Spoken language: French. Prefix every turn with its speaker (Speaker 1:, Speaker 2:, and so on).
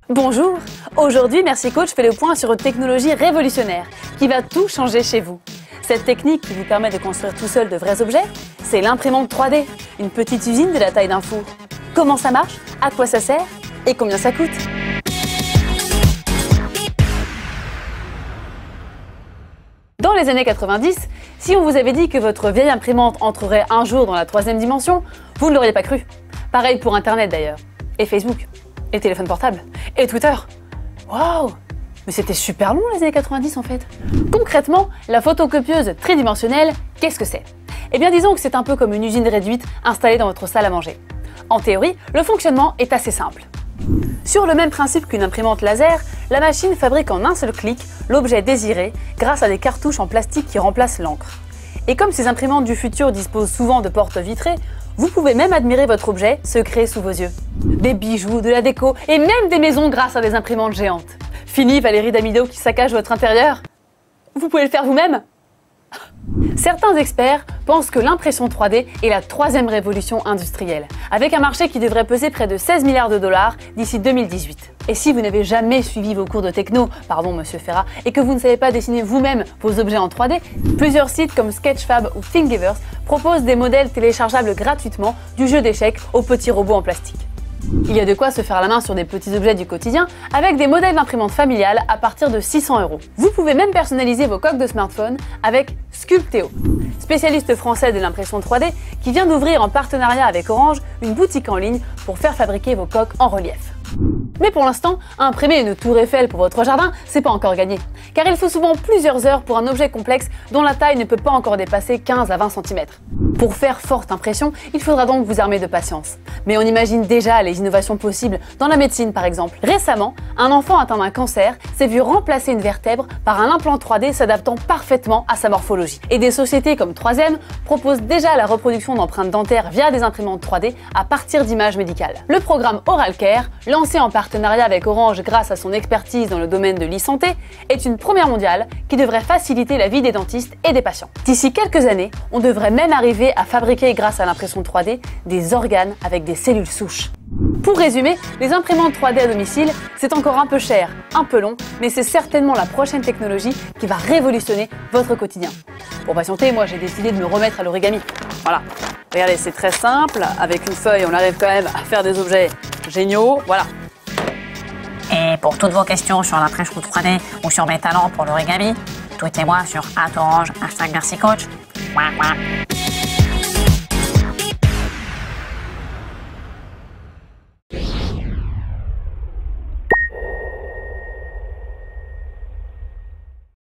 Speaker 1: Bonjour, aujourd'hui Merci Coach fait le point sur une technologie révolutionnaire qui va tout changer chez vous. Cette technique qui vous permet de construire tout seul de vrais objets, c'est l'imprimante 3D, une petite usine de la taille d'un four. Comment ça marche? À quoi ça sert? Et combien ça coûte? Dans les années 90, si on vous avait dit que votre vieille imprimante entrerait un jour dans la 3e dimension, vous ne l'auriez pas cru. Pareil pour Internet d'ailleurs, et Facebook, et téléphone portable, et Twitter. Waouh! Mais c'était super long les années 90 en fait. Concrètement, la photocopieuse tridimensionnelle, qu'est-ce que c'est? Eh bien disons que c'est un peu comme une usine réduite installée dans votre salle à manger. En théorie, le fonctionnement est assez simple. Sur le même principe qu'une imprimante laser, la machine fabrique en un seul clic l'objet désiré grâce à des cartouches en plastique qui remplacent l'encre. Et comme ces imprimantes du futur disposent souvent de portes vitrées, vous pouvez même admirer votre objet se créer sous vos yeux. Des bijoux, de la déco et même des maisons grâce à des imprimantes géantes. Fini Valérie Damido qui saccage votre intérieur? Vous pouvez le faire vous-même? Certains experts pensent que l'impression 3D est la 3e révolution industrielle, avec un marché qui devrait peser près de 16 milliards de dollars d'ici 2018. Et si vous n'avez jamais suivi vos cours de techno, pardon monsieur Ferrat, et que vous ne savez pas dessiner vous-même vos objets en 3D, plusieurs sites comme Sketchfab ou Thingiverse proposent des modèles téléchargeables gratuitement du jeu d'échecs aux petits robots en plastique. Il y a de quoi se faire la main sur des petits objets du quotidien avec des modèles d'imprimantes familiales à partir de 600 €. Vous pouvez même personnaliser vos coques de smartphone avec Sculpteo, spécialiste français de l'impression 3D qui vient d'ouvrir en partenariat avec Orange une boutique en ligne pour faire fabriquer vos coques en relief. Mais pour l'instant, imprimer une tour Eiffel pour votre jardin, c'est pas encore gagné. Car il faut souvent plusieurs heures pour un objet complexe dont la taille ne peut pas encore dépasser 15 à 20 cm. Pour faire forte impression, il faudra donc vous armer de patience. Mais on imagine déjà les innovations possibles dans la médecine par exemple. Récemment, un enfant atteint d'un cancer s'est vu remplacer une vertèbre par un implant 3D s'adaptant parfaitement à sa morphologie. Et des sociétés comme 3M proposent déjà la reproduction d'empreintes dentaires via des imprimantes 3D à partir d'images médicales. Le programme OralCare, lancé en partenariat avec Orange grâce à son expertise dans le domaine de l'e-santé, est une première mondiale qui devrait faciliter la vie des dentistes et des patients. D'ici quelques années, on devrait même arriver à fabriquer grâce à l'impression 3D des organes avec des cellules souches. Pour résumer, les imprimantes 3D à domicile, c'est encore un peu cher, un peu long, mais c'est certainement la prochaine technologie qui va révolutionner votre quotidien. Pour patienter, moi j'ai décidé de me remettre à l'origami. Voilà, regardez, c'est très simple, avec une feuille on arrive quand même à faire des objets géniaux, voilà.
Speaker 2: Et pour toutes vos questions sur l'impression 3D ou sur mes talents pour l'origami, tweetez-moi sur @orange, #MerciCoach.